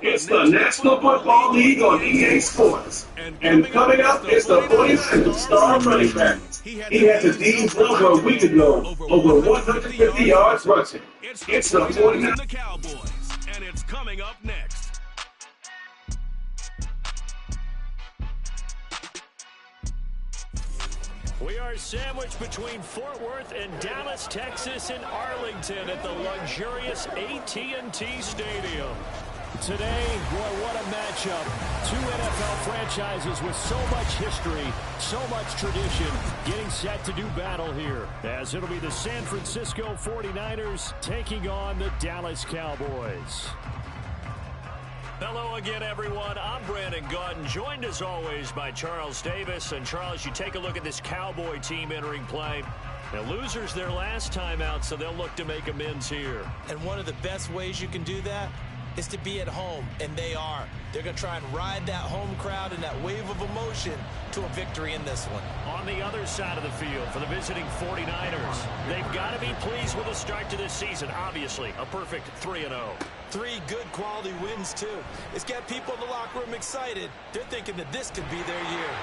It's the National Football League on EA Sports. And coming up is the 49ers star running back. He had the D's number a week ago, over 150 yards rushing. It's the 49ers. And the Cowboys, and it's coming up next. We are sandwiched between Fort Worth and Dallas, Texas, and Arlington at the luxurious AT&T Stadium. Today, boy, what a matchup. Two NFL franchises with so much history, so much tradition, getting set to do battle here, as it'll be the San Francisco 49ers taking on the Dallas Cowboys. Hello again, everyone. I'm Brandon Gaudin, joined as always by Charles Davis. And Charles, you take a look at this Cowboy team entering play. Now, losers their last time out, so they'll look to make amends here. And one of the best ways you can do that is to be at home, and they are. They're going to try and ride that home crowd and that wave of emotion to a victory in this one. On the other side of the field for the visiting 49ers, they've got to be pleased with the start to this season. Obviously, a perfect 3-0. 3 good quality wins, too. It's got people in the locker room excited. They're thinking that this could be their year.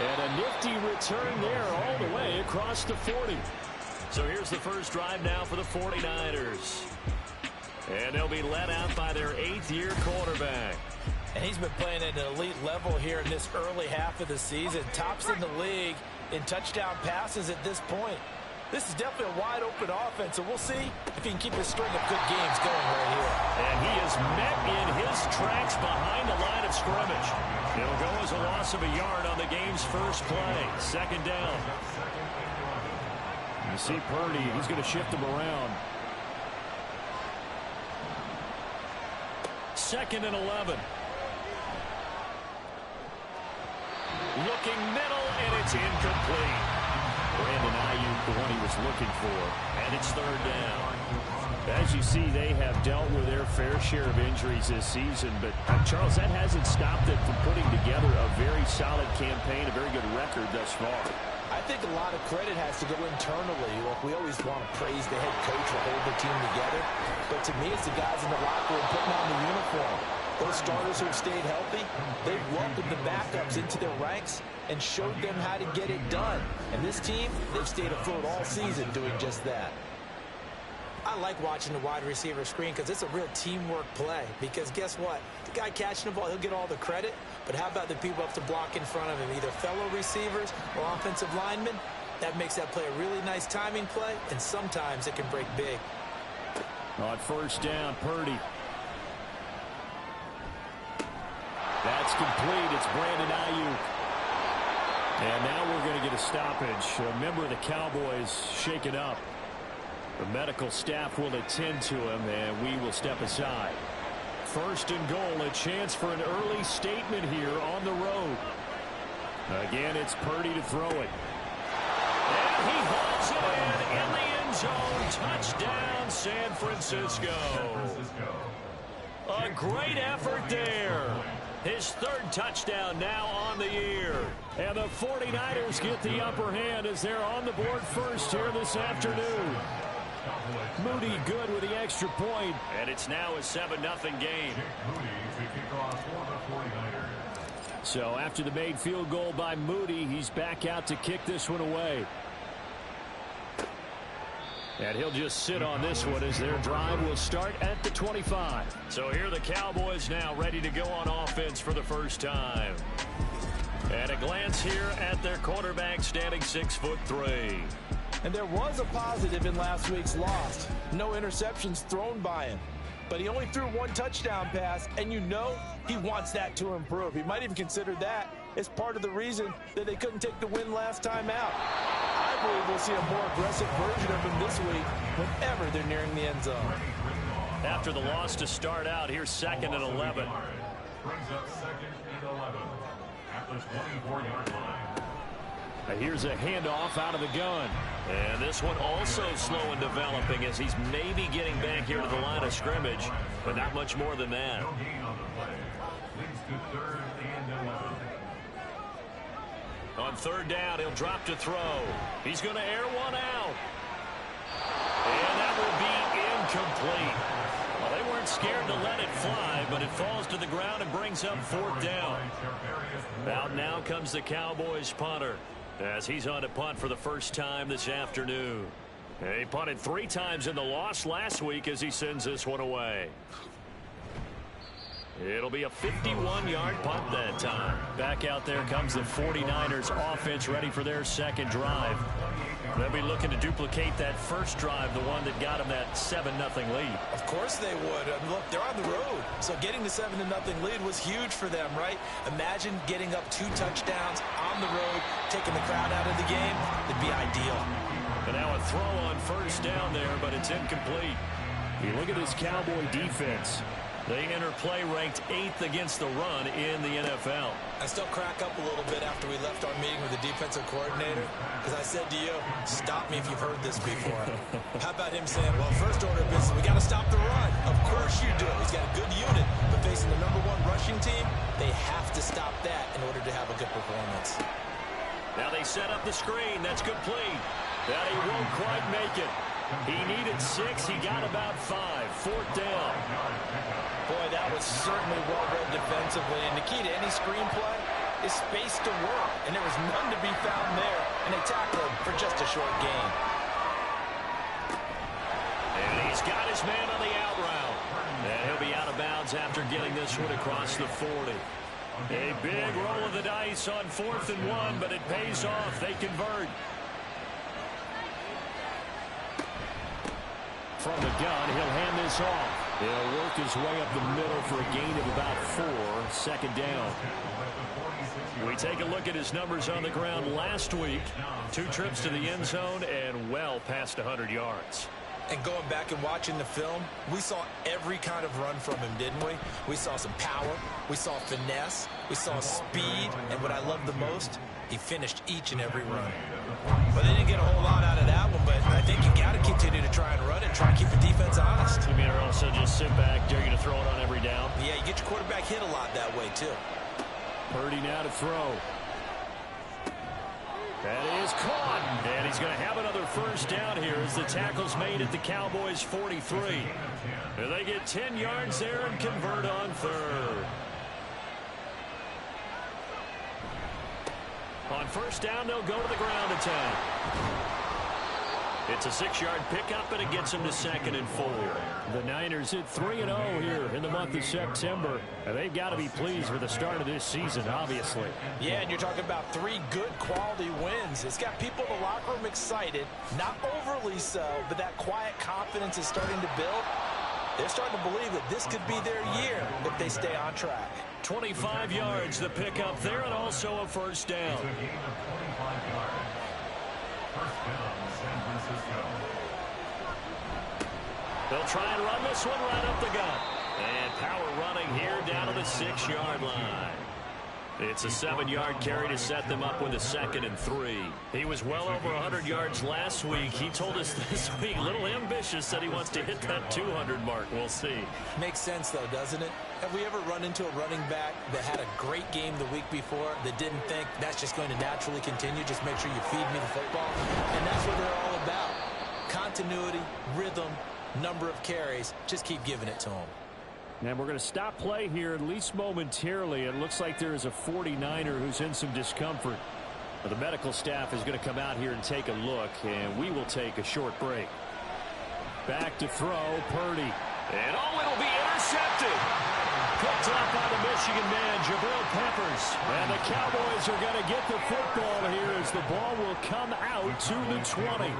And a nifty return there all the way across the 40. So here's the first drive now for the 49ers. And they'll be led out by their 8th-year quarterback. And he's been playing at an elite level here in this early half of the season. Tops in the league in touchdown passes at this point. This is definitely a wide-open offense, so we'll see if he can keep a string of good games going right here. And he is met in his tracks behind the line of scrimmage. It'll go as a loss of a yard on the game's first play. Second down. You see Purdy, he's going to shift him around. Second and 11. Looking middle, and it's incomplete. Brandon Ayuk, the one he was looking for, and it's third down. As you see, they have dealt with their fair share of injuries this season, but Charles, that hasn't stopped them from putting together a very solid campaign, a very good record thus far. I think a lot of credit has to go internally. Look, we always want to praise the head coach for holding the team together. But to me, it's the guys in the locker room putting on the uniform. Those starters who have stayed healthy, they've welcomed the backups into their ranks and showed them how to get it done. And this team, they've stayed afloat all season doing just that. I like watching the wide receiver screen because it's a real teamwork play. Because guess what? The guy catching the ball, he'll get all the credit. But how about the people up to block in front of him, either fellow receivers or offensive linemen? That makes that play a really nice timing play, and sometimes it can break big. On first down, Purdy. That's complete. It's Brandon Ayuk. And now we're going to get a stoppage. A member of the Cowboys shaken up. The medical staff will attend to him, and we will step aside. First and goal, a chance for an early statement here on the road. Again, it's Purdy to throw it. And he hauls it in the end zone. Touchdown, San Francisco. A great effort there. His third touchdown now on the year. And the 49ers get the upper hand as they're on the board first here this afternoon. Moody good with the extra point. And it's now a 7-0 game. So after the made field goal by Moody, he's back out to kick this one away. And he'll just sit on this one as their drive will start at the 25. So here are the Cowboys now ready to go on offense for the first time. And a glance here at their quarterback standing 6'3". And there was a positive in last week's loss. No interceptions thrown by him. But he only threw one touchdown pass, and you know he wants that to improve. He might even consider that as part of the reason that they couldn't take the win last time out. I believe we'll see a more aggressive version of him this week whenever they're nearing the end zone. After the loss to start out, here's second and 11. Brings up second and 11 at the 24-yard line. Here's a handoff out of the gun. And this one also slow in developing as he's maybe getting back here to the line of scrimmage, but not much more than that. No gain on the play. Leads to third and 11. On third down, he'll drop to throw. He's going to air one out. And that will be incomplete. Well, they weren't weren't scared to let it fly, but it falls to the ground and brings up 4th down. Out now comes the Cowboys punter as he's on to punt for the first time this afternoon. He punted 3 times in the loss last week as he sends this one away. It'll be a 51-yard punt that time. Back out there comes the 49ers offense ready for their second drive. They'll be looking to duplicate that first drive, the one that got them that 7-0 lead. Of course they would. Look, they're on the road. So getting the 7-0 lead was huge for them, right? Imagine getting up 2 touchdowns on the road, taking the crowd out of the game. It'd be ideal. And now a throw on first down there, but it's incomplete. You look at this Cowboy defense. They enter play ranked 8th against the run in the NFL. I still crack up a little bit after we left our meeting with the defensive coordinator, because I said to you, stop me if you've heard this before. How about him saying, well, first order of business, we got to stop the run. Of course you do. He's got a good unit, but facing the #1 rushing team, they have to stop that in order to have a good performance. Now they set up the screen. That's complete. That he won't quite make it. He needed 6. He got about 5. 4th down. Boy, that was certainly well-read defensively. And the key to any screenplay is space to work. And there was none to be found there. And they tackled for just a short gain. And he's got his man on the out route. And he'll be out of bounds after getting this one across the 40. A big roll of the dice on 4th and 1, but it pays off. They convert. From the gun, he'll hand this off. He'll work his way up the middle for a gain of about 4. 2nd down. We take a look at his numbers on the ground last week. 2 trips to the end zone and well past 100 yards. And going back and watching the film, we saw every kind of run from him, didn't we? We saw some power. We saw finesse. We saw speed. And what I love the most, he finished each and every run. But they didn't get a whole lot out of that one, but I think you got to continue to try and run it, try and keep the defense honest. You mean, or also just sit back, dare you to throw it on every down? Yeah, you get your quarterback hit a lot that way, too. Purdy now to throw. That is caught. And he's going to have another first down here as the tackle's made at the Cowboys' 43. And they get 10 yards there and convert on 3rd. On first down, they'll go to the ground attack. It's a 6-yard pickup, and it gets them to 2nd and 4. The Niners hit 3-0 here in the month of September. And they've got to be pleased with the start of this season, obviously. Yeah, and you're talking about 3 good quality wins. It's got people in the locker room excited, not overly so, but that quiet confidence is starting to build. They're starting to believe that this could be their year if they stay on track. 25 yards, the pickup there, and also a first down. They'll try and run this one right up the gut. And power running here down to the 6-yard line. It's a 7-yard carry to set them up with a 2nd and 3. He was well over 100 yards last week. He told us this week, a little ambitious, that he wants to hit that 200 mark. We'll see. Makes sense, though, doesn't it? Have we ever run into a running back that had a great game the week before that didn't think that's just going to naturally continue? Just make sure you feed me the football. And that's what they're all about. Continuity, rhythm, number of carries. Just keep giving it to them. And we're going to stop play here, at least momentarily. It looks like there is a 49er who's in some discomfort. The medical staff is going to come out here and take a look, and we will take a short break. Back to throw, Purdy. And it'll be intercepted. Picked up by the Michigan man, Jabril Peppers. And the Cowboys are going to get the football here as the ball will come out to the 20.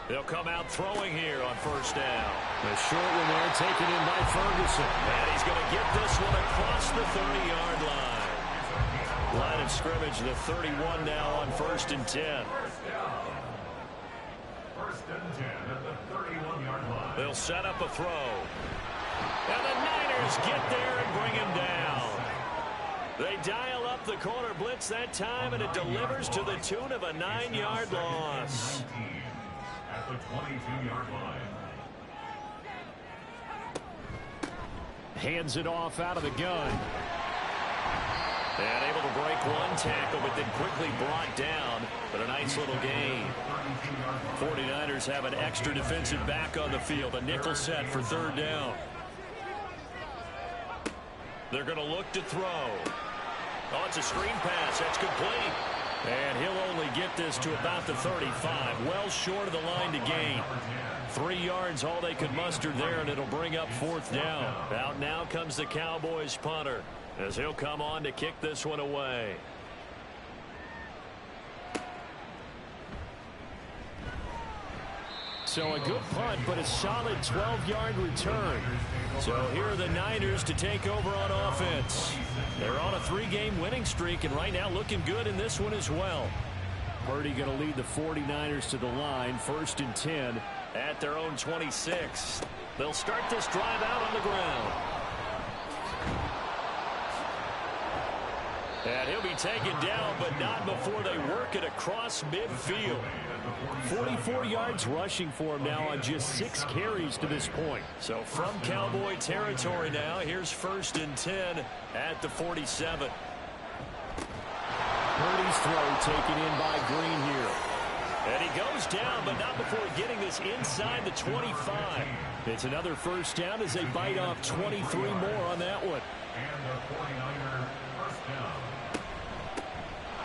They'll come out throwing here on first down. The short one there taken in by Ferguson. And he's going to get this one across the 30-yard line. Line of scrimmage, the 31 now on 1st and 10. They'll set up a throw. And the Niners get there and bring him down. They dial up the corner blitz that time, and it delivers to the tune of a 9-yard loss. At the 22-yard line. Hands it off out of the gun. And able to break one tackle, but then quickly brought down. But a nice little gain. 49ers have an extra defensive back on the field. A nickel set for third down. They're going to look to throw. Oh, it's a screen pass. That's complete. And he'll only get this to about the 35. Well short of the line to gain. 3 yards, all they could muster there, and it'll bring up fourth down. Out now comes the Cowboys punter, as he'll come on to kick this one away. So a good punt, but a solid 12-yard return. So here are the Niners to take over on offense. They're on a 3-game winning streak, and right now looking good in this one as well. Purdy going to lead the 49ers to the line, 1st and 10 at their own 26. They'll start this drive out on the ground. And he'll be taken down, but not before they work it across midfield. 44 yards rushing for him now on just 6 carries to this point. So from Cowboy territory now, here's 1st and 10 at the 47. Purdy's throw taken in by Green here. And he goes down, but not before getting this inside the 25. It's another first down as they bite off 23 more on that one. And the 49er first down.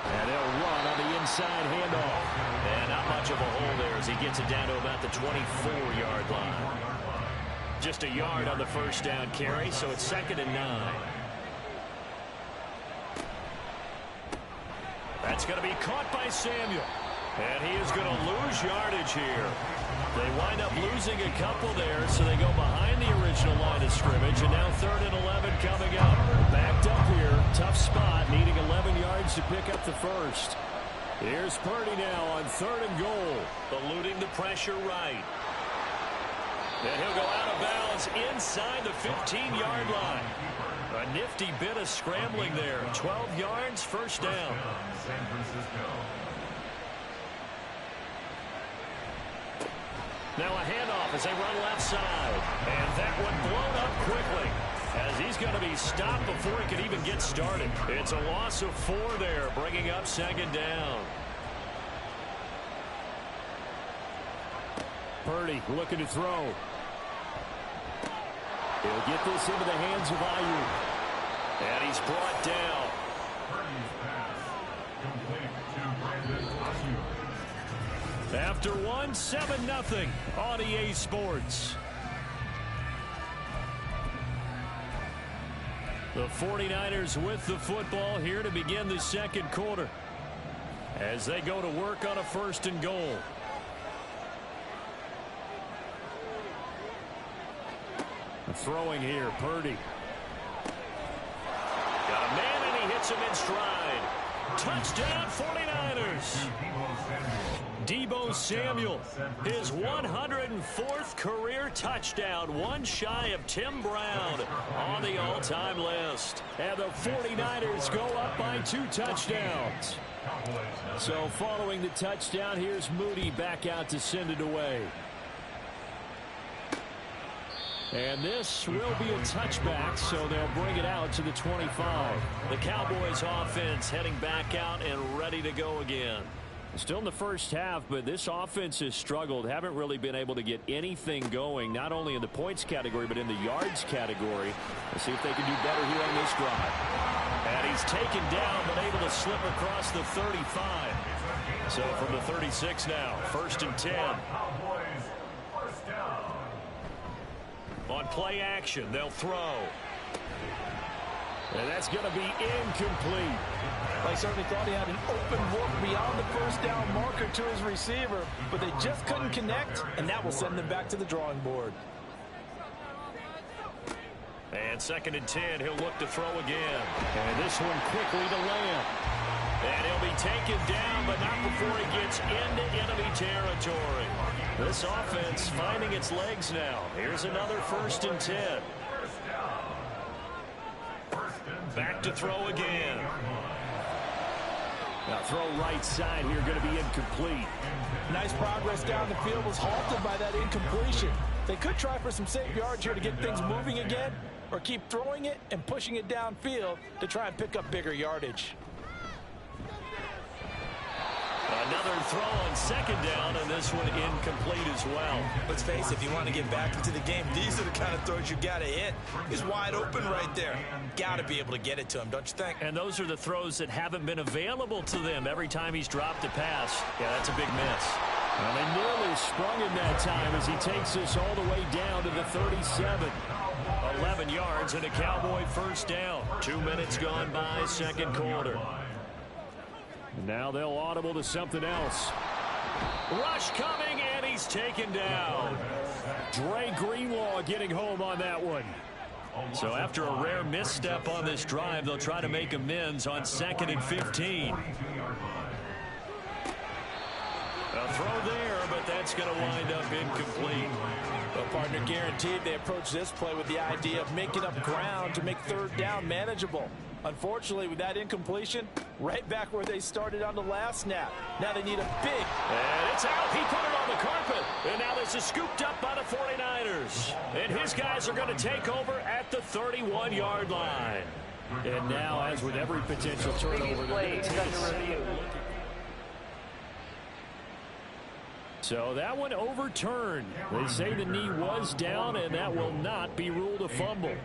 And they'll run on the inside handoff. And not much of a hole there as he gets it down to about the 24-yard line. Just a yard on the first down carry, so it's 2nd and 9. That's going to be caught by Samuel. And he is going to lose yardage here. They wind up losing a couple there, so they go behind the original line of scrimmage. And now 3rd and 11 coming up. Backed up here. Tough spot, needing 11 yards to pick up the first. Here's Purdy now on 3rd and goal. Eluding the pressure right. And he'll go out of bounds inside the 15-yard line. A nifty bit of scrambling there. 12 yards, first down. San Francisco. Now a handoff as they run left side. And that one blown up quickly, as he's going to be stopped before he could even get started. It's a loss of 4 there, bringing up 2nd down. Purdy looking to throw. He'll get this into the hands of Ayuk. And he's brought down. Purdy's pass complete to Brandon Ayuk. After 7-0 on EA Sports. The 49ers with the football here to begin the 2nd quarter, as they go to work on a 1st and goal. Throwing here, Purdy. Got a man, and he hits him in stride. Touchdown, 49ers. Deebo Samuel, his 104th career touchdown, one shy of Tim Brown on the all-time list. And the 49ers go up by 2 touchdowns. So following the touchdown, here's Moody back out to send it away. And this will be a touchback, so they'll bring it out to the 25. The Cowboys offense heading back out and ready to go again. Still in the first half, but this offense has struggled. Haven't really been able to get anything going, not only in the points category, but in the yards category. Let's see if they can do better here on this drive. And he's taken down, but able to slip across the 35. So from the 36 now, 1st and 10. On play action, they'll throw. And that's going to be incomplete. I certainly thought he had an open look beyond the first down marker to his receiver, but they just couldn't connect, and that will send them back to the drawing board. And 2nd and 10, he'll look to throw again. And this one quickly to Lamb. And he'll be taken down, but not before he gets into enemy territory. This offense finding its legs now. Here's another 1st and 10. Back to throw again. Now throw right side here, going to be incomplete. Nice progress down the field, was halted by that incompletion. They could try for some safe yards here to get things moving again, or keep throwing it and pushing it downfield to try and pick up bigger yardage. Another throw on second down, and this one incomplete as well. Let's face it, if you want to get back into the game, these are the kind of throws you got to hit. He's wide open right there. Got to be able to get it to him, don't you think? And those are the throws that haven't been available to them every time he's dropped a pass. Yeah, that's a big miss. Well, they nearly sprung him that time as he takes this all the way down to the 37. 11 yards and a Cowboy first down. 2 minutes gone by, second quarter. Now they'll audible to something else. Rush coming, and he's taken down. Dre Greenlaw getting home on that one. So after a rare misstep on this drive, they'll try to make amends on 2nd and 15. A throw there, but that's going to wind up incomplete. Well, partner, guaranteed they approach this play with the idea of making up ground to make third down manageable. Unfortunately, with that incompletion, right back where they started on the last snap. Now they need a big. And it's out. He put it on the carpet. And now this is scooped up by the 49ers. And his guys are going to take over at the 31-yard line. And now, as with every potential turnover, they're going to take a So that one overturned. They say the knee was down, and that will not be ruled a fumble.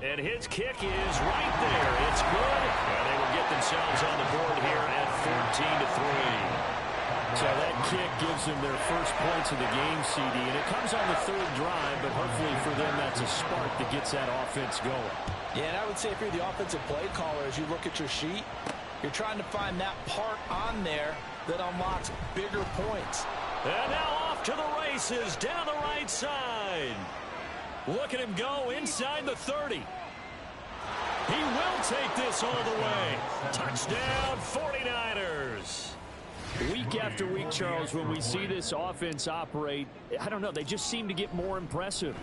And his kick is right there. It's good. And they will get themselves on the board here at 14-3. So that kick gives them their first points of the game, CD. And it comes on the third drive, but hopefully for them that's a spark that gets that offense going. Yeah, and I would say if you're the offensive play caller, as you look at your sheet, you're trying to find that part on there that unlocks bigger points. And now off to the races down the right side. Look at him go inside the 30. He will take this all the way. Touchdown, 49ers. Week after week, Charles, when we see this offense operate, I don't know, they just seem to get more impressive.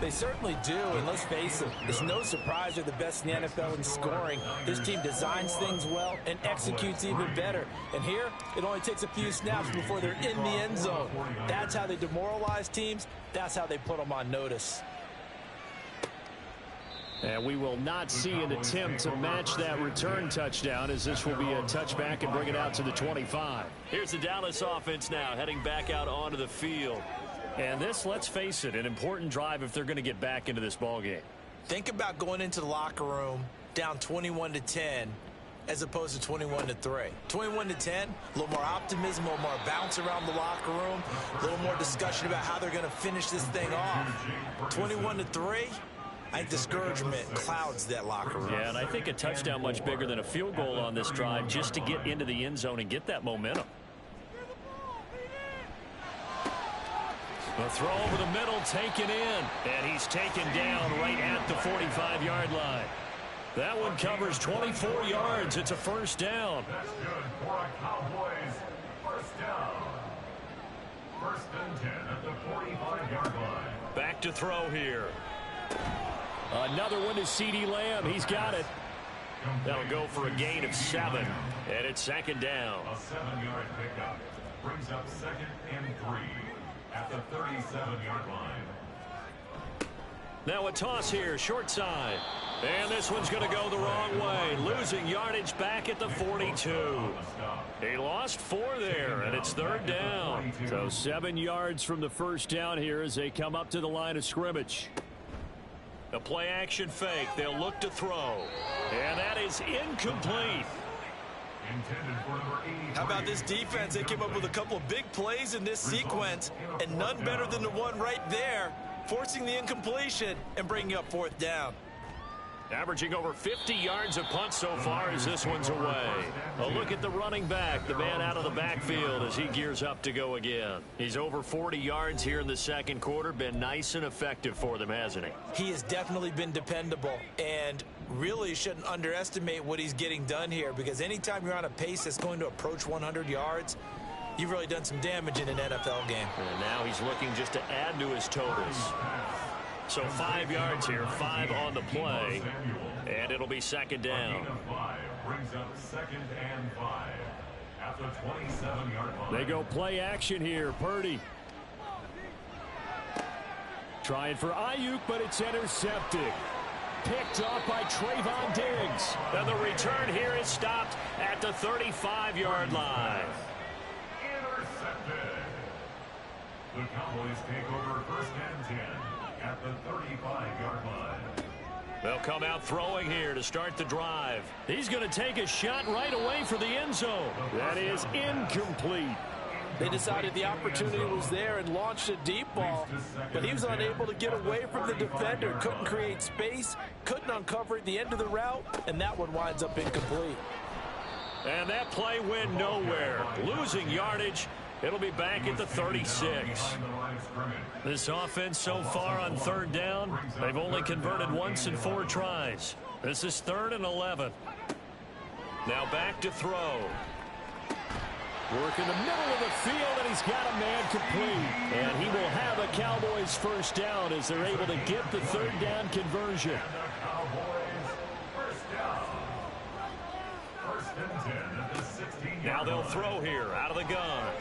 They certainly do, and let's face it, it's no surprise they're the best in the NFL in scoring. This team designs things well and executes even better. And here, it only takes a few snaps before they're in the end zone. That's how they demoralize teams. That's how they put them on notice. And we will not see an attempt to match that return touchdown, as this will be a touchback and bring it out to the 25. Here's the Dallas offense now heading back out onto the field. And this, let's face it, an important drive if they're going to get back into this ballgame. Think about going into the locker room down 21-10 as opposed to 21-3. 21-10, a little more optimism, a little more bounce around the locker room, a little more discussion about how they're going to finish this thing off. 21-3, I think discouragement clouds that locker room. Yeah, and I think a touchdown much bigger than a field goal on this drive just to get into the end zone and get that momentum. The throw over the middle, taken in, and he's taken down right at the 45-yard line. That one covers 24 yards. It's a first down. That's good for a Cowboys first down. First and 10 at the 45-yard line. Back to throw here. Another one to C.D. Lamb. He's got it. That'll go for a gain of 7, and it's second down. A 7-yard pickup brings up 2nd and 3 at the 37-yard line. Now a toss here, short side. And this one's going to go the wrong way. Losing yardage back at the 42. He lost 4 there, and it's third down. So 7 yards from the first down here as they come up to the line of scrimmage. A play action fake. They'll look to throw. And that is incomplete. How about this defense? They came up with a couple of big plays in this sequence, and none better than the one right there, forcing the incompletion and bringing up fourth down. Averaging over 50 yards a punt so far as this one's away. A look at the running back, the man out of the backfield as he gears up to go again. He's over 40 yards here in the second quarter. Been nice and effective for them, hasn't he? He has definitely been dependable, and really shouldn't underestimate what he's getting done here, because anytime you're on a pace that's going to approach 100 yards, you've really done some damage in an NFL game. And now he's looking just to add to his totals. So 5 yards here, 5 on the play, and it'll be second down. Brings up 2nd and 5 at the 27-yard line. They go play action here. Purdy. Trying for Ayuk, but it's intercepted. Picked off by Trayvon Diggs. And the return here is stopped at the 35-yard line. Intercepted. The Cowboys take over 1st and 10 at the 35-yard line. They'll come out throwing here to start the drive. He's going to take a shot right away for the end zone. That is incomplete. They decided the opportunity was there and launched a deep ball, but he was unable to get away from the defender. Couldn't create space, couldn't uncover at the end of the route, and that one winds up incomplete. And that play went nowhere. Losing yardage. It'll be back at the 36. This offense so far on 3rd down, they've only converted once in 4 tries. This is 3rd and 11. Now back to throw. Work in the middle of the field, and he's got a man complete. And he will have a Cowboys 1st down as they're able to get the 3rd down conversion. Now they'll throw here out of the gun.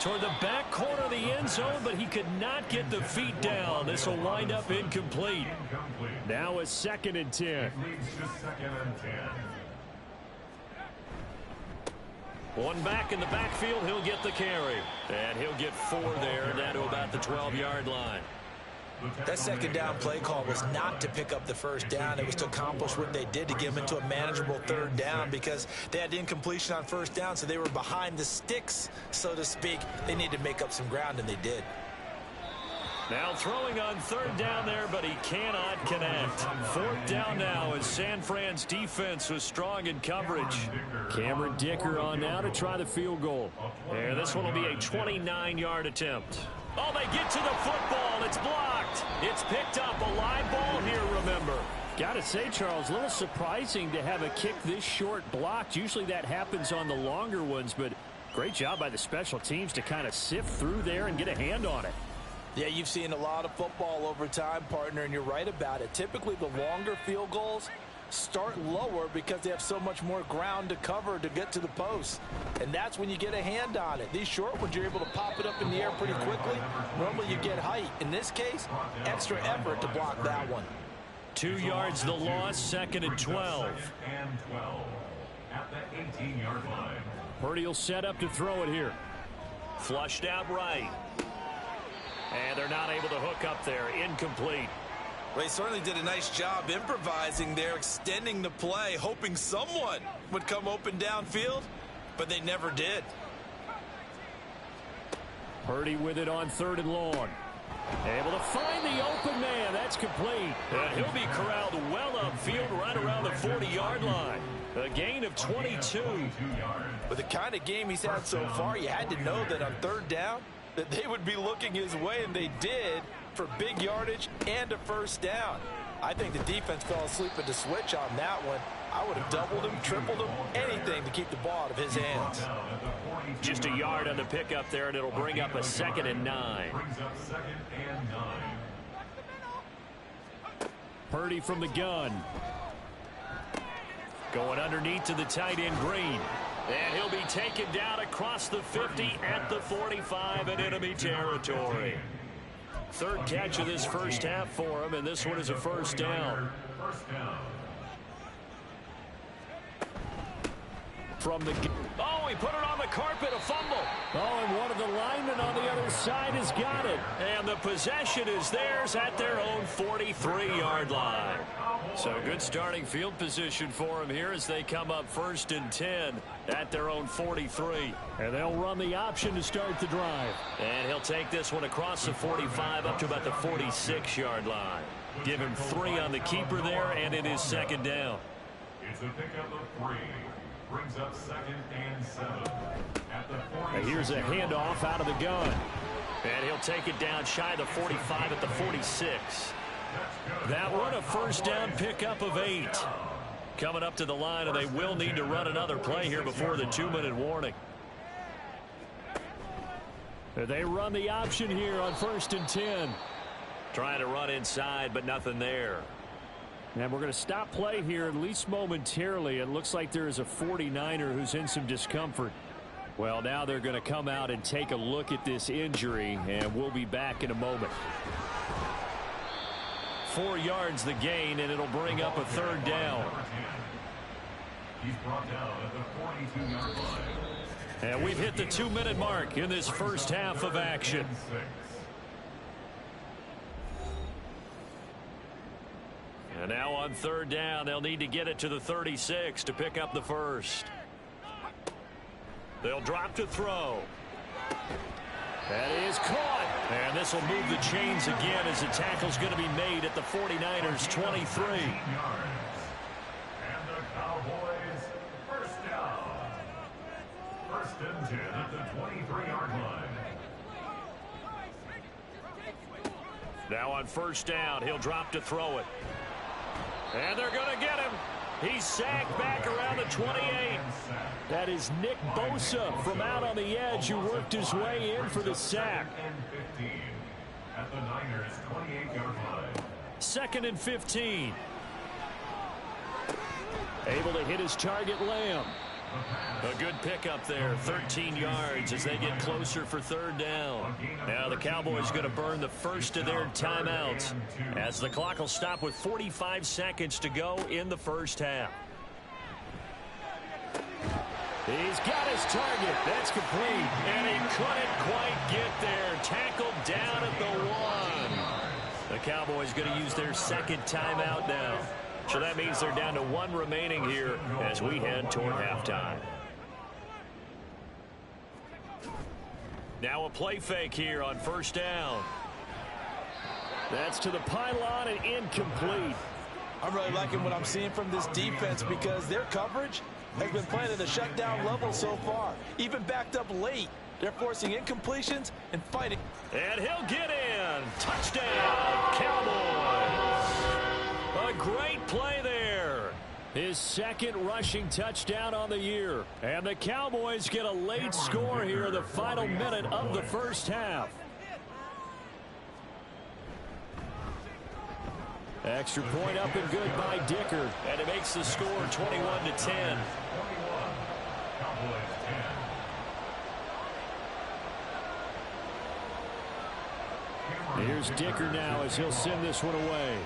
Toward the back corner of the end zone, but he could not get the feet down. This will wind up incomplete. Now it's 2nd and 10. One back in the backfield, he'll get the carry. And he'll get 4 there, down to about the 12-yard line. That 2nd down play call was not to pick up the 1st down. It was to accomplish what they did to get them into a manageable 3rd down because they had incompletion on 1st down, so they were behind the sticks, so to speak. They needed to make up some ground, and they did. Now throwing on 3rd down there, but he cannot connect. 4th down now as San Fran's defense was strong in coverage. Cameron Dicker on now to try the field goal. And this one will be a 29-yard attempt. Oh, they get to the football. It's blocked. It's picked up. A live ball here, remember. Got to say, Charles, a little surprising to have a kick this short blocked. Usually that happens on the longer ones, but great job by the special teams to kind of sift through there and get a hand on it. Yeah, you've seen a lot of football over time, partner, and you're right about it. Typically, the longer field goals start lower because they have so much more ground to cover to get to the post. And that's when you get a hand on it. These short ones, you're able to pop it up in the air pretty quickly. Normally, you get height. In this case, extra effort to block that one. 2 yards the loss, 2nd and 12. At the 18-yard line. Purdy will set up to throw it here. Flushed out right. And they're not able to hook up there. Incomplete. Well, he certainly did a nice job improvising there, extending the play, hoping someone would come open downfield, but they never did. Purdy with it on 3rd and long. Able to find the open man. That's complete. And he'll be corralled well upfield right around the 40-yard line. A gain of 22. With the kind of game he's had so far, you had to know that on 3rd down, that they would be looking his way, and they did, for big yardage and a 1st down. I think the defense fell asleep at the switch on that one. I would have doubled him, tripled him, anything to keep the ball out of his hands. Just a yard on the pickup there, and it'll bring up a 2nd and 9. Purdy from the gun. Going underneath to the tight end Green. And he'll be taken down across the 50 at the 45 in enemy territory. 3rd catch of this 1st half for him, and this one is a 1st down. From the... Oh, he put it on the carpet, a fumble. Oh, and one of the linemen on the other side has got it. And the possession is theirs at their own 43-yard line. So good starting field position for them here as they come up 1st and 10 at their own 43. And they'll run the option to start the drive. And he'll take this one across the 45 up to about the 46-yard line. Give him 3 on the keeper there, and it is 2nd down. It's a pickup of 3. Brings up 2nd and 7. At the and here's a handoff out of the gun. And he'll take it down shy of the 45 at the 46. That one a 1st down pickup of 8. Coming up to the line, and they will need to run another play here before the 2-minute warning. They run the option here on 1st and 10. Trying to run inside, but nothing there. And we're going to stop play here, at least momentarily. It looks like there is a 49er who's in some discomfort. Well, now they're going to come out and take a look at this injury, and we'll be back in a moment. 4 yards the gain, and it'll bring up a third down. He's brought down at the 42-yard line. And we've hit the 2-minute mark in this first half of action. And now on third down, they'll need to get it to the 36 to pick up the first. They'll drop to throw. That is caught. And this will move the chains again as the tackle's going to be made at the 49ers 23. And the Cowboys first down. First and 10 at the 23-yard line. Now on first down, he'll drop to throw it. And they're going to get him. He's sacked back around the 28. That is Nick Bosa from out on the edge who worked his way in for the sack. At the Niners 28-yard line. 2nd and 15. Able to hit his target, Lamb. A good pickup there, 13 yards as they get closer for third down. Now the Cowboys going to burn the first of their timeouts as the clock will stop with 45 seconds to go in the first half. He's got his target. That's complete. And he couldn't quite get there. Tackled down at the 1. The Cowboys going to use their second timeout now. So that means they're down to 1 remaining here as we head toward halftime. Now a play fake here on first down. That's to the pylon and incomplete. I'm really liking what I'm seeing from this defense because their coverage has been playing at a shutdown level so far. Even backed up late. They're forcing incompletions and fighting. And he'll get in. Touchdown, Cowboys. A great play there. His second rushing touchdown on the year. And the Cowboys get a late score here in the final minute of the first half. Extra point up and good by Dicker. And it makes the score 21-10. Here's Dicker now as he'll send this one away.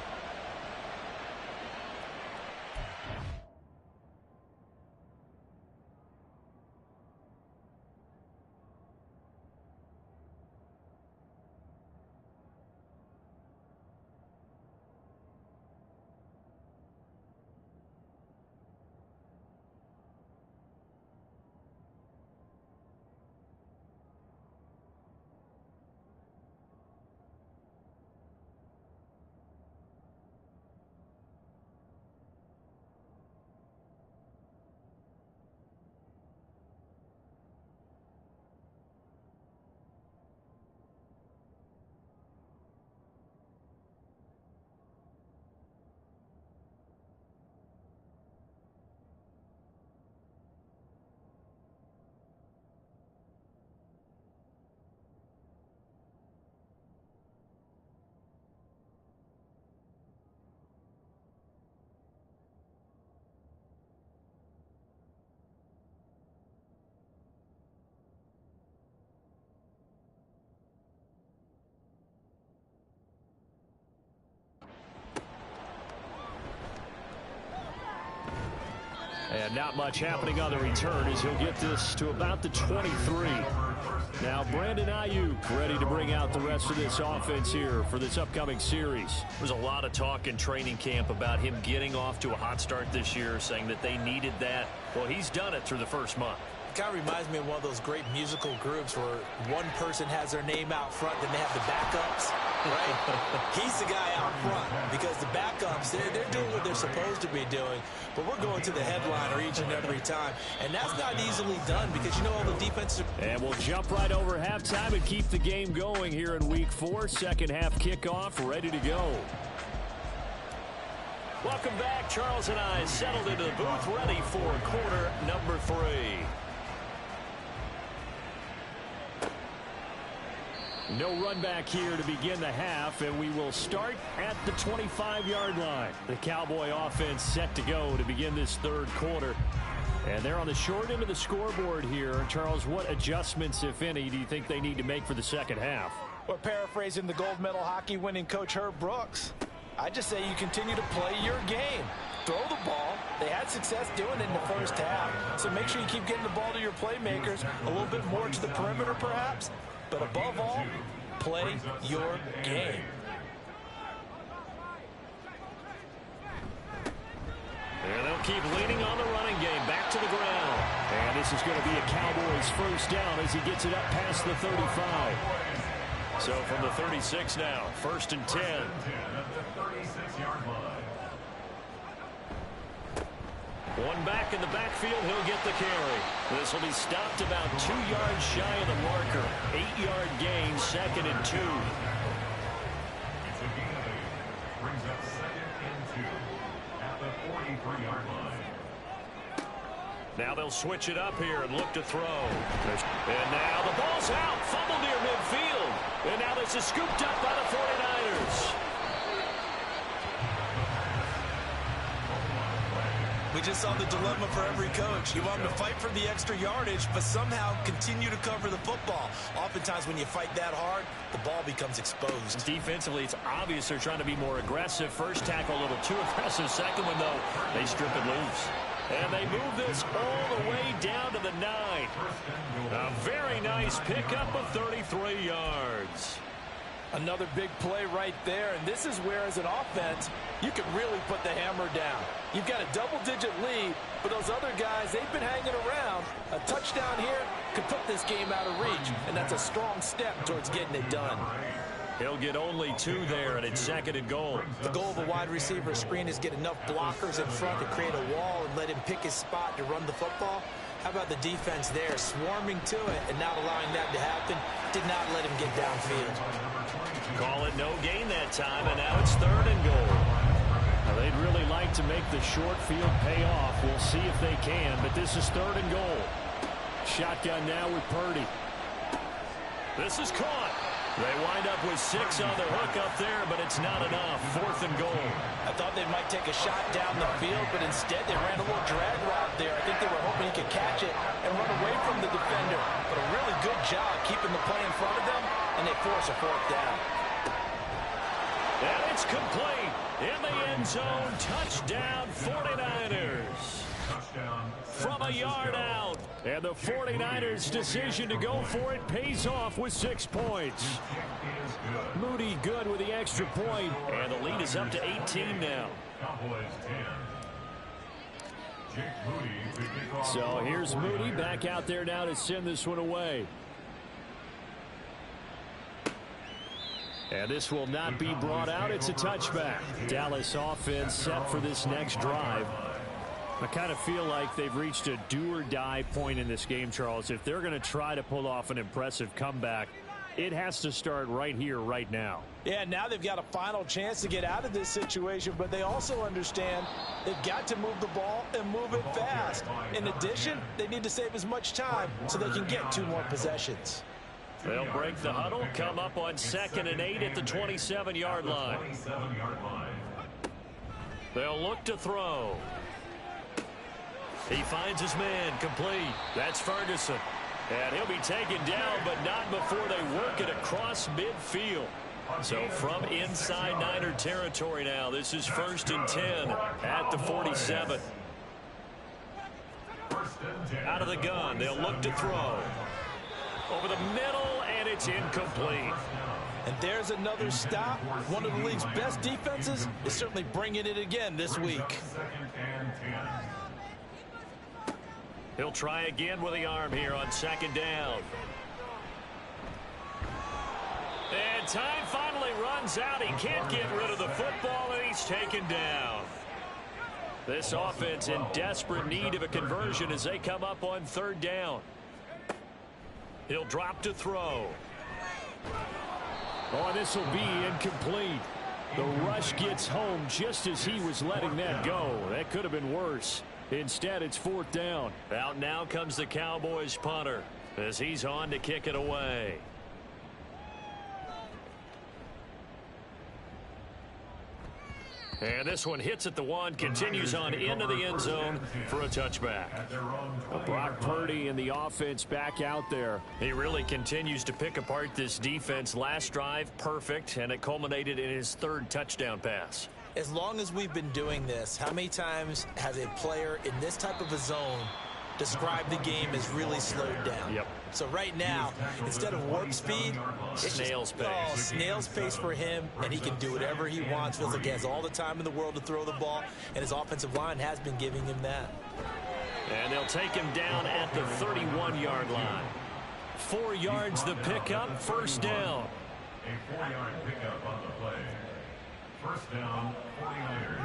And not much happening on the return as he'll get this to about the 23. Now Brandon Ayuk ready to bring out the rest of this offense here for this upcoming series. There's a lot of talk in training camp about him getting off to a hot start this year, saying that they needed that. Well, he's done it through the first month. It kind of reminds me of one of those great musical groups where one person has their name out front, then they have the backups, right? He's the guy out front because the backups, they're doing what they're supposed to be doing, but we're going to the headliner each and every time, and that's not easily done because you know all the defensive. And we'll jump right over halftime and keep the game going here in Week 4. Second half kickoff, ready to go. Welcome back. Charles and I settled into the booth, ready for quarter number 3. No run back here to begin the half, and we will start at the 25-yard line. The Cowboy offense set to go to begin this third quarter. And they're on the short end of the scoreboard here. Charles, what adjustments, if any, do you think they need to make for the second half? Well, paraphrasing the gold medal hockey winning coach Herb Brooks, I just say you continue to play your game. Throw the ball. They had success doing it in the first half. So make sure you keep getting the ball to your playmakers, a little bit more to the perimeter perhaps. But above all, play your game. And they'll keep leaning on the running game back to the ground. And this is going to be a Cowboys first down as he gets it up past the 35. So from the 36 now, 1st and 10. At the 36-yard line. One back in the backfield, he'll get the carry. This will be stopped about 2 yards shy of the marker. 8-yard gain, 2nd and 2. It's a gain of 8. Brings up 2nd and 2 at the 43-yard line. Now they'll switch it up here and look to throw. And now the ball's out. Fumble near midfield. And now this is scooped up by the 49ers. We just saw the dilemma for every coach. You want them to fight for the extra yardage, but somehow continue to cover the football. Oftentimes when you fight that hard, the ball becomes exposed. Defensively, it's obvious they're trying to be more aggressive. First tackle a little too aggressive. Second one, though, they strip it loose. And they move this all the way down to the 9. A very nice pickup of 33 yards. Another big play right there, and this is where, as an offense, you can really put the hammer down. You've got a double-digit lead, but those other guys, they've been hanging around. A touchdown here could put this game out of reach, and that's a strong step towards getting it done. He'll get only 2 there, and it's 2nd and goal. The goal of a wide receiver screen is get enough blockers in front to create a wall and let him pick his spot to run the football. How about the defense there, swarming to it and not allowing that to happen? Did not let him get downfield. Call it no gain that time, and now it's 3rd and goal. Now they'd really like to make the short field pay off. We'll see if they can, but this is 3rd and goal. Shotgun now with Purdy. This is caught. They wind up with 6 on the hook up there, but it's not enough. 4th and goal. I thought they might take a shot down the field, but instead they ran a little drag route there. I think they were hoping he could catch it and run away from the defender. But a really good job keeping the play in front of them, and they force a 4th down. And it's complete. In the end zone, touchdown 49ers. From a yard out. And the 49ers' decision to go for it pays off with 6 points. Moody good with the extra point. And the lead is up to 18 now. So here's Moody back out there now to send this one away. And this will not be brought out. It's a touchback. Dallas offense set for this next drive. I kind of feel like they've reached a do-or-die point in this game, Charles. If they're going to try to pull off an impressive comeback, it has to start right here, right now. Yeah, now they've got a final chance to get out of this situation, but they also understand they've got to move the ball and move it fast. In addition, they need to save as much time so they can get 2 more possessions. They'll break the huddle, come up on 2nd and 8 at the 27-yard line. They'll look to throw. He finds his man, complete. That's Ferguson. And he'll be taken down, but not before they work it across midfield. So from inside Niner territory now, this is 1st and 10 at the 47. Out of the gun, they'll look to throw. Over the middle, and it's incomplete. And there's another stop. One of the league's best defenses is certainly bringing it again this week. He'll try again with the arm here on 2nd down. And time finally runs out. He can't get rid of the football, and he's taken down. This offense in desperate need of a conversion as they come up on 3rd down. He'll drop to throw. Oh, this will be incomplete. The rush gets home just as he was letting that go. That could have been worse. Instead, it's 4th down. Out now comes the Cowboys punter as he's on to kick it away. And this one hits at the 1, continues on into the end zone for a touchback. Brock Purdy and the offense back out there. He really continues to pick apart this defense. Last drive, perfect, and it culminated in his 3rd touchdown pass. As long as we've been doing this, how many times has a player in this type of a zone described the game as really slowed down? Yep. So right now, instead of warp speed, it's snail's pace. Oh, snail's pace for him, and he can do whatever he wants. Feels like he has all the time in the world to throw the ball, and his offensive line has been giving him that. And they'll take him down at the 31-yard line. 4 yards the pickup, first down. A 4-yard pickup on the play. First down, 49ers.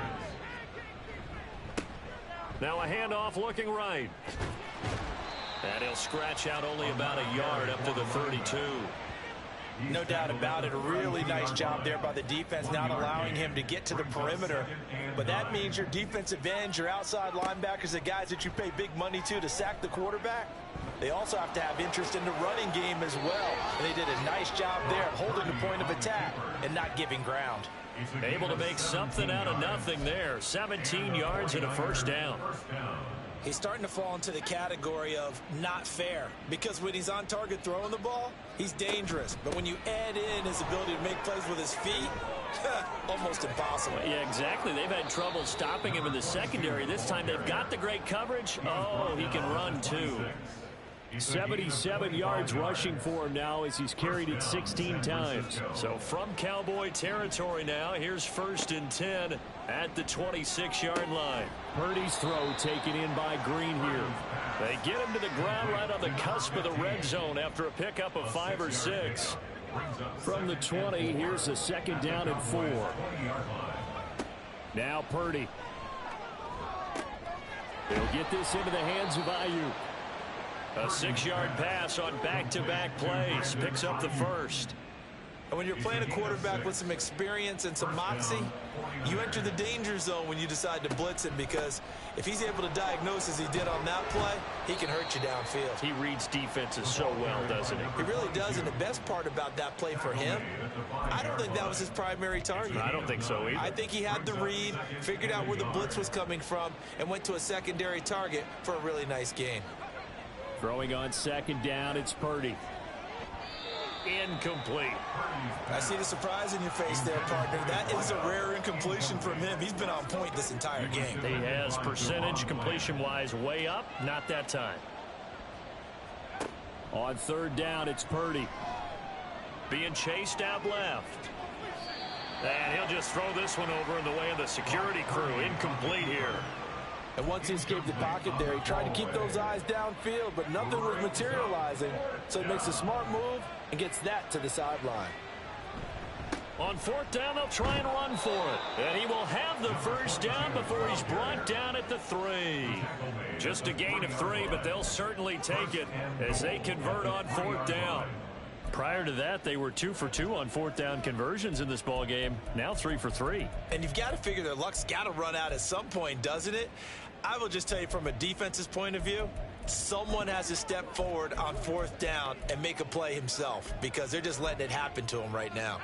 Now a handoff looking right. And he'll scratch out only about a yard up to the 32. No doubt about it. A really nice job there by the defense, not allowing him to get to the perimeter. But that means your defensive ends, your outside linebackers, the guys that you pay big money to sack the quarterback, they also have to have interest in the running game as well. And they did a nice job there holding the point of attack and not giving ground. Able to make something out of nothing there. 17 yards and a first down. He's starting to fall into the category of not fair, because when he's on target throwing the ball, he's dangerous. But when you add in his ability to make plays with his feet, almost impossible. Yeah, exactly. They've had trouble stopping him in the secondary. This time they've got the great coverage. Oh, he can run too. 77 yards rushing for him now as he's carried it 16 times. So from Cowboy territory now, here's 1st and 10 at the 26-yard line. Purdy's throw taken in by Green here. They get him to the ground right on the cusp of the red zone after a pickup of 5 or 6. From the 20, here's a 2nd down and 4. Now Purdy. He'll get this into the hands of Ayuk. A 6-yard pass on back-to-back plays. Picks up the 1st. And when you're playing a quarterback with some experience and some moxie, you enter the danger zone when you decide to blitz him, because if he's able to diagnose as he did on that play, he can hurt you downfield. He reads defenses so well, doesn't he? He really does, and the best part about that play for him, I don't think that was his primary target. I don't think so either. I think he had the read, figured out where the blitz was coming from, and went to a secondary target for a really nice gain. Throwing on 2nd down, it's Purdy. Incomplete. I see the surprise in your face there, partner. That is a rare incompletion from him. He's been on point this entire game. He has percentage completion-wise way up. Not that time. On 3rd down, it's Purdy. Being chased out left. And he'll just throw this one over in the way of the security crew. Incomplete here. And once he escaped the pocket there, he tried to keep those eyes downfield, but nothing was materializing. So he makes a smart move and gets that to the sideline. On 4th down, they'll try and run for it. And he will have the 1st down before he's brought down at the 3. Just a gain of 3, but they'll certainly take it as they convert on 4th down. Prior to that, they were 2 for 2 on 4th down conversions in this ball game. Now 3 for 3. And you've got to figure their luck's got to run out at some point, doesn't it? I will just tell you from a defense's point of view, someone has to step forward on 4th down and make a play himself, because they're just letting it happen to him right now.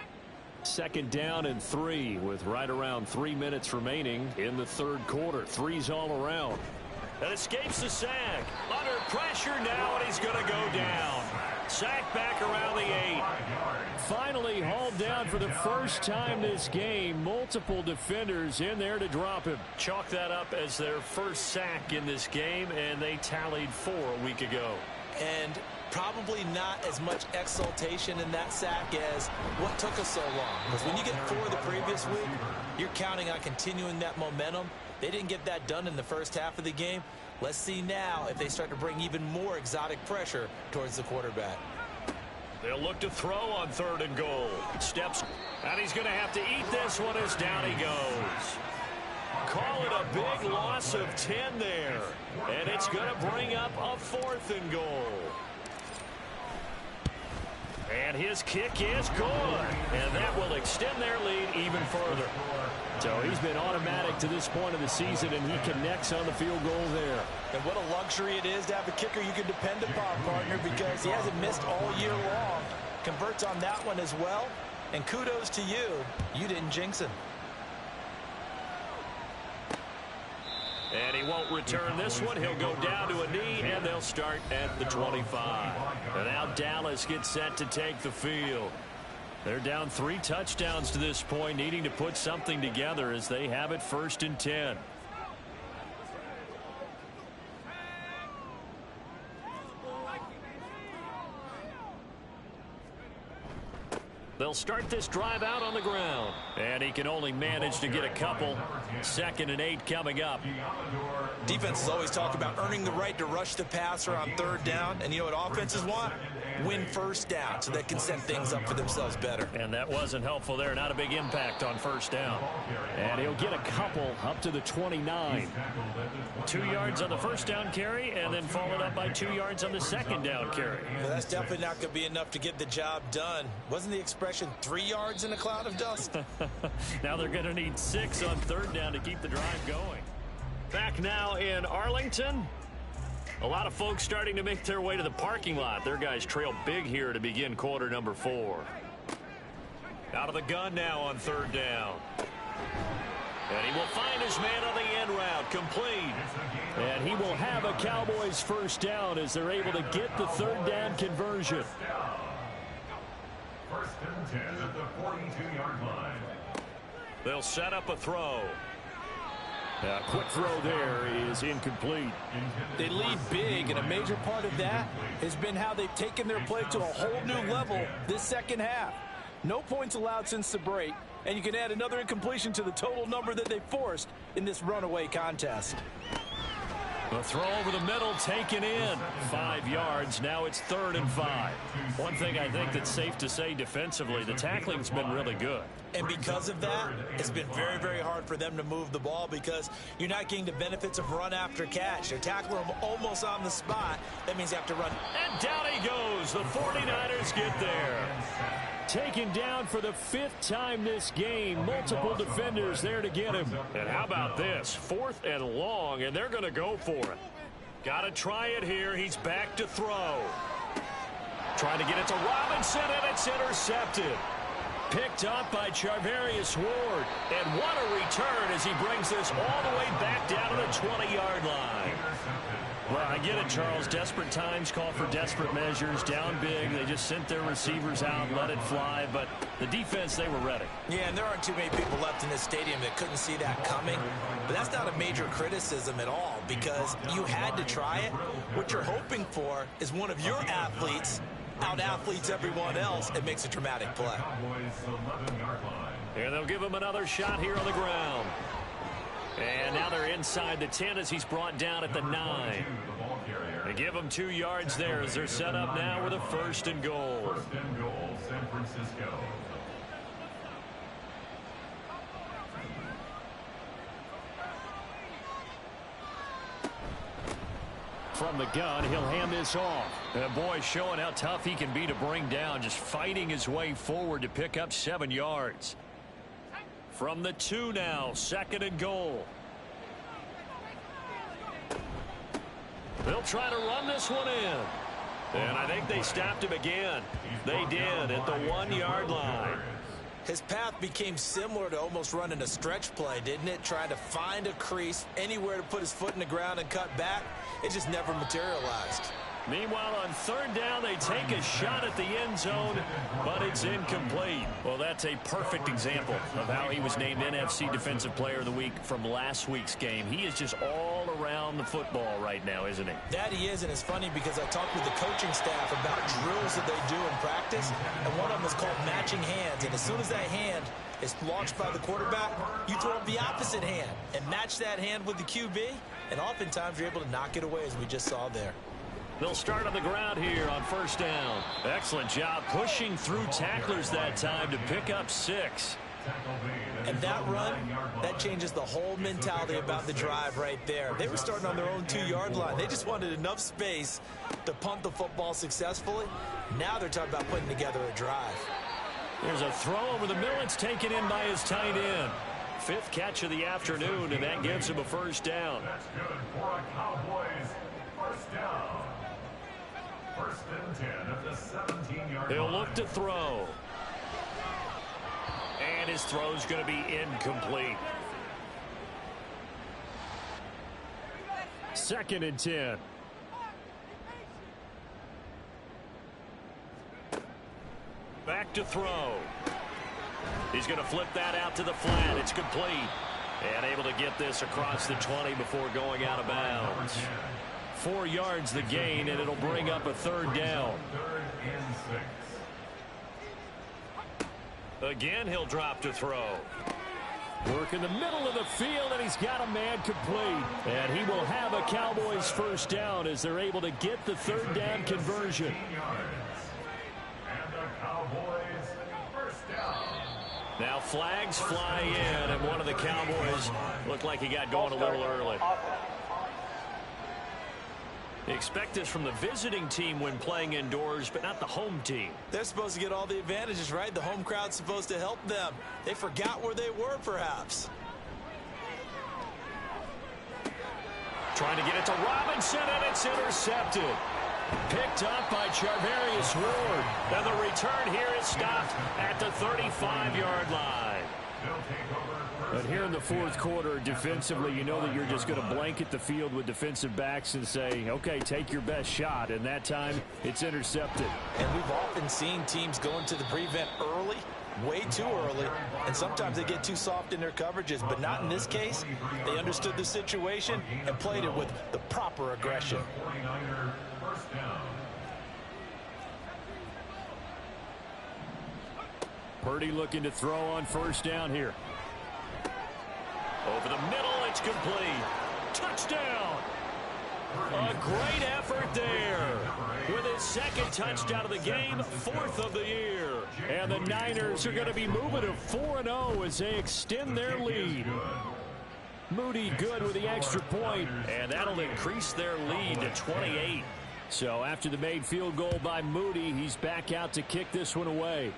2nd down and 3 with right around 3 minutes remaining in the 3rd quarter. 3's all around. And escapes the sack. Under pressure now, and he's going to go down. Sack back around the 8. Finally hauled down for the first time this game. Multiple defenders in there to drop him. Chalk that up as their first sack in this game, and they tallied 4 a week ago. And probably not as much exultation in that sack as what took us so long. Because when you get 4 the previous week, you're counting on continuing that momentum. They didn't get that done in the first half of the game. Let's see now if they start to bring even more exotic pressure towards the quarterback. They'll look to throw on 3rd and goal. Steps, and he's going to have to eat this one as down he goes. Call it a big loss of 10 there. And it's going to bring up a 4th and goal. And his kick is good. And that will extend their lead even further. So he's been automatic to this point of the season, and he connects on the field goal there. And what a luxury it is to have a kicker you can depend upon, partner, because he hasn't missed all year long. Converts on that one as well. And kudos to you. You didn't jinx him. And he won't return this one. He'll go down to a knee, and they'll start at the 25. And now Dallas gets set to take the field. They're down 3 touchdowns to this point, needing to put something together as they have it 1st and 10. They'll start this drive out on the ground. And he can only manage to get a couple. 2nd and 8 coming up. Defenses always talk about earning the right to rush the passer on 3rd down. And you know what offenses want? Win 1st down so they can set things up for themselves better. And that wasn't helpful there. Not a big impact on 1st down. And he'll get a couple up to the 29. 2 yards on the 1st down carry, and then followed up by 2 yards on the 2nd down carry. Well, that's definitely not going to be enough to get the job done. Wasn't the expression 3 yards in a cloud of dust? Now they're going to need 6 on 3rd down to keep the drive going. Back now in Arlington. A lot of folks starting to make their way to the parking lot. Their guys trail big here to begin quarter number 4. Out of the gun now on 3rd down. And he will find his man on the end route, complete. And he will have a Cowboys 1st down as they're able to get the 3rd down conversion. 1st and 10 at the 42-yard line. They'll set up a throw. A quick throw there is incomplete. They lead big, and a major part of that has been how they've taken their play to a whole new level this 2nd half. No points allowed since the break, and you can add another incompletion to the total number that they forced in this runaway contest. The throw over the middle taken in. 5 yards. Now it's 3rd and 5. One thing I think that's safe to say defensively, the tackling's been really good. And because of that, it's been very, very hard for them to move the ball because you're not getting the benefits of run after catch. They're tackling them almost on the spot. That means you have to run. And down he goes. The 49ers get there. Taken down for the 5th time this game. Multiple defenders there to get him. And how about this? 4th and long, and they're going to go for it. Got to try it here. He's back to throw. Trying to get it to Robinson, and it's intercepted. Picked up by Charvarius Ward. And what a return as he brings this all the way back down to the 20-yard line. Well, I get it, Charles. Desperate times call for desperate measures. Down big. They just sent their receivers out and let it fly. But the defense, they were ready. Yeah, and there aren't too many people left in this stadium that couldn't see that coming. But that's not a major criticism at all because you had to try it. What you're hoping for is one of your athletes out-athletes everyone else and makes a dramatic play. And they'll give him another shot here on the ground. And now they're inside the 10 as he's brought down at the 9. They give him 2 yards there as they're set up now with a 1st and goal. 1st and goal, San Francisco. From the gun, he'll hand this off. And boy, showing how tough he can be to bring down, just fighting his way forward to pick up 7 yards. From the 2 now, 2nd and goal. They'll try to run this one in. And I think they stopped him again. They did at the 1-yard line. His path became similar to almost running a stretch play, didn't it? Trying to find a crease, anywhere to put his foot in the ground and cut back. It just never materialized. Meanwhile, on 3rd down, they take a shot at the end zone, but it's incomplete. Well, that's a perfect example of how he was named NFC Defensive Player of the Week from last week's game. He is just all around the football right now, isn't he? That he is, and it's funny because I talked with the coaching staff about drills that they do in practice, and one of them is called matching hands. And as soon as that hand is launched by the quarterback, you throw up the opposite hand and match that hand with the QB, and oftentimes you're able to knock it away, as we just saw there. They'll start on the ground here on 1st down. Excellent job pushing through tacklers that time to pick up 6. And that run, that changes the whole mentality about the drive right there. They were starting on their own 2-yard line. They just wanted enough space to punt the football successfully. Now they're talking about putting together a drive. There's a throw over the middle. It's taken in by his tight end. 5th catch of the afternoon, and that gives him a 1st down. That's good for a Cowboys 1st down. 1st and 10 at the 17-yard line. He'll look to throw. And his throw's going to be incomplete. 2nd and 10. Back to throw. He's going to flip that out to the flat. It's complete. And able to get this across the 20 before going out of bounds. 4 yards the gain, and it'll bring up a 3rd down. Again, he'll drop to throw. Work in the middle of the field, and he's got a man complete. And he will have a Cowboys 1st down as they're able to get the 3rd down conversion. And the Cowboys 1st down. Now flags fly in, and one of the Cowboys looked like he got going a little early. You expect this from the visiting team when playing indoors, but not the home team. They're supposed to get all the advantages, right? The home crowd's supposed to help them. They forgot where they were, perhaps. Trying to get it to Robinson, and it's intercepted. Picked up by Charvarius Ward. And the return here is stopped at the 35-yard line. But here in the 4th quarter, defensively, you know that you're just going to blanket the field with defensive backs and say, okay, take your best shot. And that time, it's intercepted. And we've often seen teams go into the prevent early, way too early, and sometimes they get too soft in their coverages. But not in this case. They understood the situation and played it with the proper aggression. Purdy looking to throw on 1st down here. Over the middle, it's complete. Touchdown! A great effort there. With his 2nd touchdown of the game, 4th of the year. And the Niners are going to be moving to 4-0 as they extend their lead. Moody good with the extra point, and that'll increase their lead to 28. So after the made field goal by Moody, he's back out to kick this one away.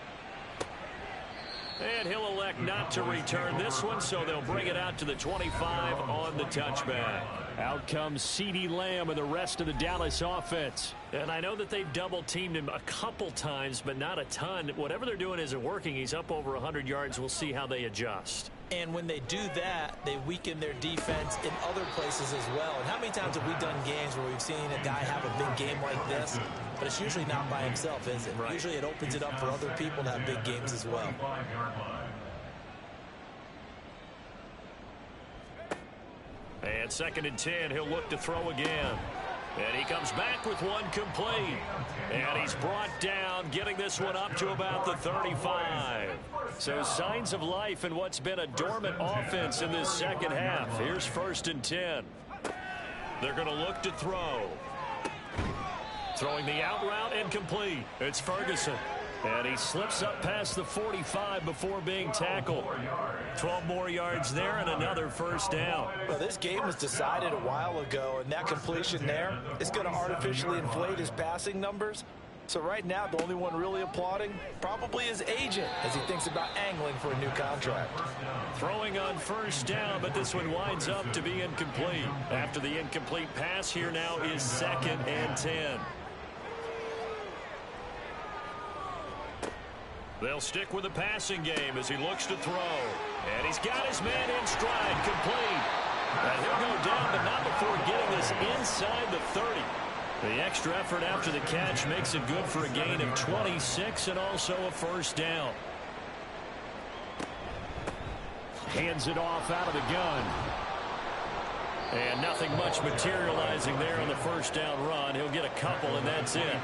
And he'll elect not to return this one, so they'll bring it out to the 25 on the touchback. Out comes CeeDee Lamb and the rest of the Dallas offense. And I know that they've double-teamed him a couple times, but not a ton. Whatever they're doing isn't working. He's up over 100 yards. We'll see how they adjust. And when they do that, they weaken their defense in other places as well. And how many times have we done games where we've seen a guy have a big game like this? But it's usually not by himself, is it? Right. Usually it opens it up for other people to have big games as well. And 2nd and 10, he'll look to throw again. And he comes back with one complete. And he's brought down, getting this one up to about the 35. So signs of life in what's been a dormant offense in this 2nd half. Here's 1st and 10. They're going to look to throw. Throwing the out route and complete. It's Ferguson. And he slips up past the 45 before being tackled. 12 more yards there and another 1st down. Well, this game was decided a while ago, and that completion there is going to artificially inflate his passing numbers. So right now, the only one really applauding probably his agent as he thinks about angling for a new contract. Throwing on 1st down, but this one winds up to be incomplete. After the incomplete pass, here now is 2nd and 10. They'll stick with the passing game as he looks to throw. And he's got his man in stride, complete. And he'll go down, but not before getting this inside the 30. The extra effort after the catch makes it good for a gain of 26 and also a 1st down. Hands it off out of the gun. And nothing much materializing there on the 1st down run. He'll get a couple, and that's it.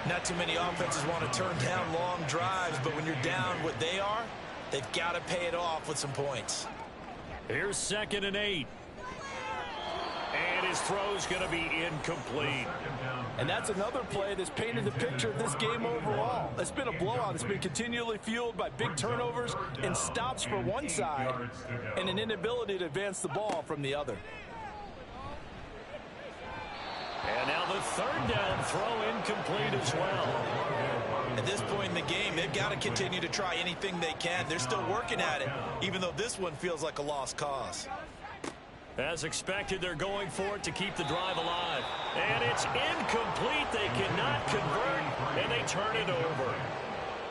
Not too many offenses want to turn down long drives, but when you're down what they are, they've got to pay it off with some points. Here's 2nd and 8. And his throw's going to be incomplete. And that's another play that's painted the picture of this game overall. It's been a blowout. It's been continually fueled by big turnovers and stops for one side and an inability to advance the ball from the other. And now the 3rd down throw incomplete as well. At this point in the game, they've got to continue to try anything they can. They're still working at it, even though this one feels like a lost cause. As expected, they're going for it to keep the drive alive. And it's incomplete. They cannot convert, and they turn it over.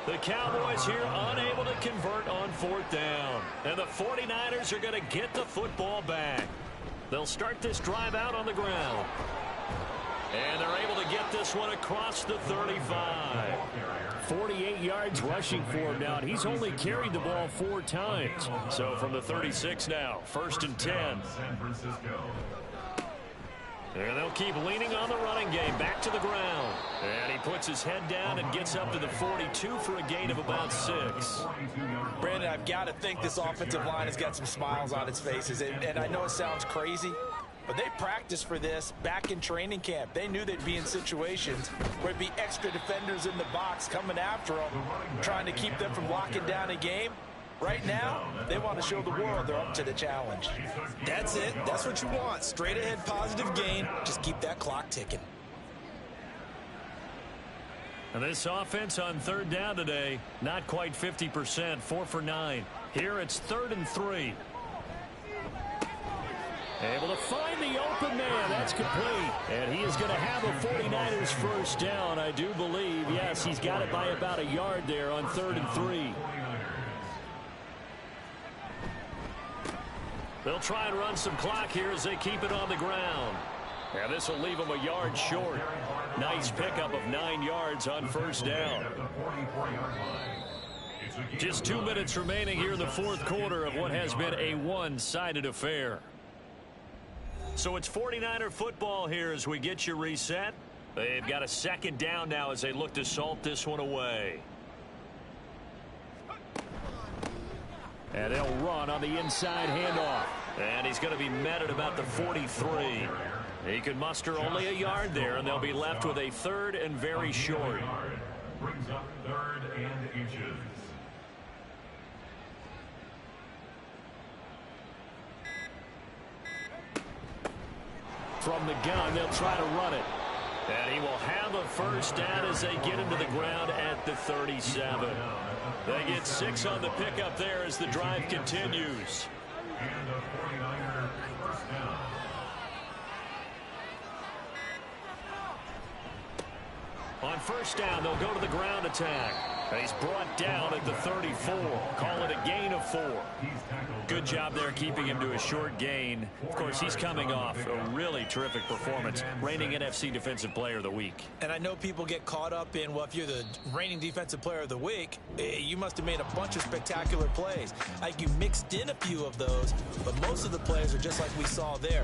The Cowboys here unable to convert on 4th down. And the 49ers are going to get the football back. They'll start this drive out on the ground. And they're able to get this one across the 35. 48 yards rushing for him now, and he's only carried the ball 4 times. So from the 36 now, 1st and 10. And they'll keep leaning on the running game. Back to the ground. And he puts his head down and gets up to the 42 for a gain of about 6. Brandon, I've got to think this offensive line has got some smiles on its faces. And I know it sounds crazy, but they practiced for this back in training camp. They knew they'd be in situations where it'd be extra defenders in the box coming after them, trying to keep them from locking down a game. Right now, they want to show the world they're up to the challenge. That's it. That's what you want. Straight ahead positive gain. Just keep that clock ticking. And this offense on 3rd down today, not quite 50%, 4 for 9. Here it's 3rd and 3. Able to find the open man. That's complete. And he is going to have a 49ers first down, I do believe. Yes, he's got it by about a yard there on 3rd and 3. They'll try and run some clock here as they keep it on the ground. And this will leave them a yard short. Nice pickup of 9 yards on 1st down. Just 2 minutes remaining here in the 4th quarter of what has been a one-sided affair. So it's 49er football here as we get you reset. They've got a 2nd down now as they look to salt this one away. And they'll run on the inside handoff. And he's going to be met at about the 43. He can muster only a yard there, and they'll be left with a 3rd and very short. Brings up 3rd and inches. From the gun, they'll try to run it. And he will have a first down as they get into the ground at the 37. They get 6 on the pickup there as the drive continues. And a 49er first down. On first down, they'll go to the ground attack. And he's brought down at the 34. Call it a gain of 4. Good job there keeping him to a short gain. Of course, he's coming off a really terrific performance, reigning NFC Defensive Player of the Week. And I know people get caught up in, well, if you're the reigning Defensive Player of the Week, you must have made a bunch of spectacular plays. Like you mixed in a few of those, but most of the plays are just like we saw there.